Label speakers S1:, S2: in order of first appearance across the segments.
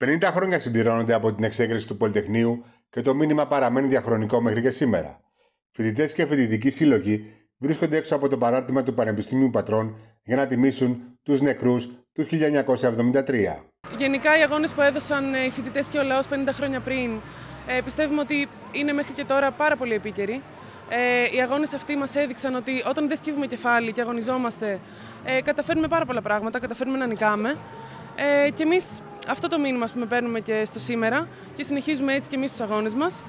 S1: 50 χρόνια συμπληρώνονται από την εξέγερση του Πολυτεχνείου και το μήνυμα παραμένει διαχρονικό μέχρι και σήμερα. Φοιτητές και φοιτητικοί σύλλογοι βρίσκονται έξω από το παράρτημα του Πανεπιστημίου Πατρών για να τιμήσουν τους νεκρούς του 1973.
S2: Γενικά, οι αγώνες που έδωσαν οι φοιτητές και ο λαός 50 χρόνια πριν πιστεύουμε ότι είναι μέχρι και τώρα πάρα πολύ επίκαιροι. Οι αγώνες αυτοί μας έδειξαν ότι όταν δεν σκύβουμε κεφάλι και αγωνιζόμαστε, καταφέρνουμε πάρα πολλά πράγματα, καταφέρνουμε να νικάμε. Και εμείς αυτό το μήνυμα παίρνουμε και στο σήμερα και συνεχίζουμε έτσι και εμείς τους αγώνες μας.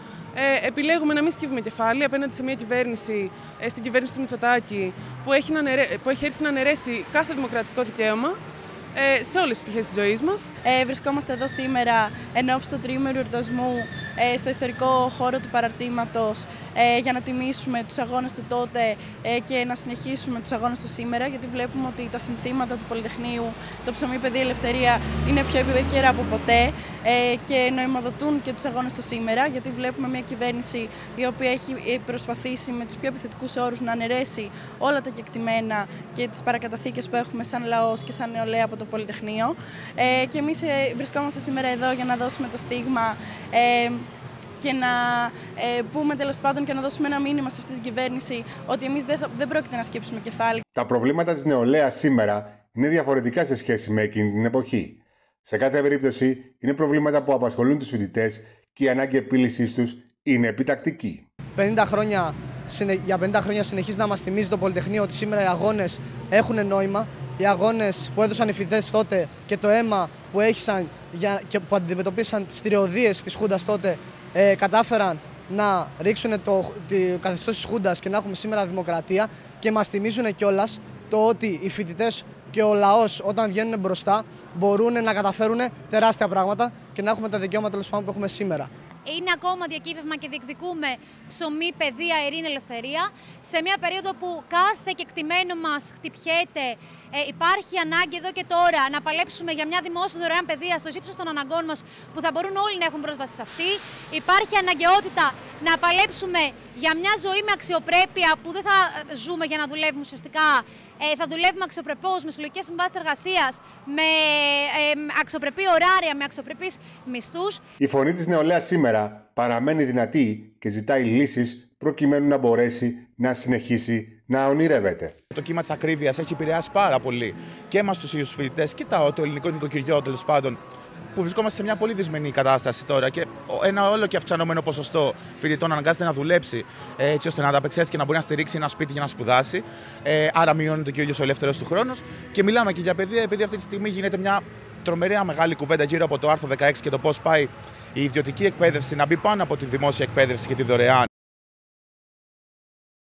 S2: Επιλέγουμε να μην σκύβουμε κεφάλι απέναντι σε μια κυβέρνηση, στην κυβέρνηση του Μητσοτάκη, που έχει έρθει να αναιρέσει κάθε δημοκρατικό δικαίωμα σε όλες τις πτυχές της ζωής μας.
S3: Βρισκόμαστε εδώ σήμερα ενώπιση του τριήμερου εορτασμού στο ιστορικό χώρο του παραρτήματος για να τιμήσουμε τους αγώνες του τότε και να συνεχίσουμε τους αγώνες του σήμερα, γιατί βλέπουμε ότι τα συνθήματα του Πολυτεχνείου, το ψωμί, παιδεία, ελευθερία είναι πιο επίκαιρα από ποτέ και νοημοδοτούν και τους αγώνες του σήμερα, γιατί βλέπουμε μια κυβέρνηση η οποία έχει προσπαθήσει με τους πιο επιθετικούς όρους να αναιρέσει όλα τα κεκτημένα και τις παρακαταθήκες που έχουμε σαν λαός και σαν νεολαία από το Πολυτεχνείο. Και εμείς βρισκόμαστε σήμερα εδώ για να δώσουμε το στίγμα και να πούμε τέλος πάντων και να δώσουμε ένα μήνυμα σε αυτή την κυβέρνηση ότι εμείς δεν πρόκειται να σκύψουμε κεφάλι.
S1: Τα προβλήματα της νεολαίας σήμερα είναι διαφορετικά σε σχέση με εκείνη την εποχή. Σε κάθε περίπτωση είναι προβλήματα που απασχολούν τους φοιτητές και η ανάγκη επίλυσης τους είναι επιτακτική.
S4: Για 50 χρόνια συνεχίζει να μας θυμίζει το Πολυτεχνείο ότι σήμερα οι αγώνες έχουν νόημα. Οι αγώνες που έδωσαν οι φοιτητές τότε και το αίμα που έχησαν και που αντιμετωπίσαν τις θηριωδίες της Χούντας τότε κατάφεραν να ρίξουν το καθεστώς της Χούντας και να έχουμε σήμερα δημοκρατία, και μας θυμίζουν κιόλας το ότι οι φοιτητές και ο λαός όταν βγαίνουν μπροστά μπορούν να καταφέρουν τεράστια πράγματα και να έχουμε τα δικαιώματα τέλος πάντων που έχουμε σήμερα.
S5: Είναι ακόμα διακύβευμα και διεκδικούμε ψωμί, παιδεία, ειρήνη, ελευθερία. Σε μια περίοδο που κάθε κεκτημένο μας χτυπιέται, υπάρχει ανάγκη εδώ και τώρα να παλέψουμε για μια δημόσια δωρεάν παιδεία στο ύψος των αναγκών μας, που θα μπορούν όλοι να έχουν πρόσβαση σε αυτή. Υπάρχει αναγκαιότητα να παλέψουμε για μια ζωή με αξιοπρέπεια, που δεν θα ζούμε για να δουλεύουμε ουσιαστικά. Θα δουλεύουμε αξιοπρεπώς, με συλλογικές συμβάσεις εργασίας, με αξιοπρεπή ωράρια, με αξιοπρεπείς μισθούς.
S1: Η φωνή της νεολαίας σήμερα παραμένει δυνατή και ζητάει λύσεις προκειμένου να μπορέσει να συνεχίσει να ονειρεύεται.
S6: Το κύμα της ακρίβειας έχει επηρεάσει πάρα πολύ και εμάς τους ίδιους φοιτητές και το ελληνικό νοικοκυριό τέλος πάντων, που βρισκόμαστε σε μια πολύ δυσμενή κατάσταση τώρα και ένα όλο και αυξανόμενο ποσοστό φοιτητών αναγκάζεται να δουλέψει έτσι ώστε να ανταπεξέλθει και να μπορεί να στηρίξει ένα σπίτι για να σπουδάσει. Άρα μειώνεται και ο ίδιος ο ελεύθερος του χρόνος. Και μιλάμε και για παιδεία, επειδή αυτή τη στιγμή γίνεται μια τρομερά μεγάλη κουβέντα γύρω από το άρθρο 16 και το πώς πάει η ιδιωτική εκπαίδευση να μπει πάνω από τη δημόσια εκπαίδευση και τη δωρεάν.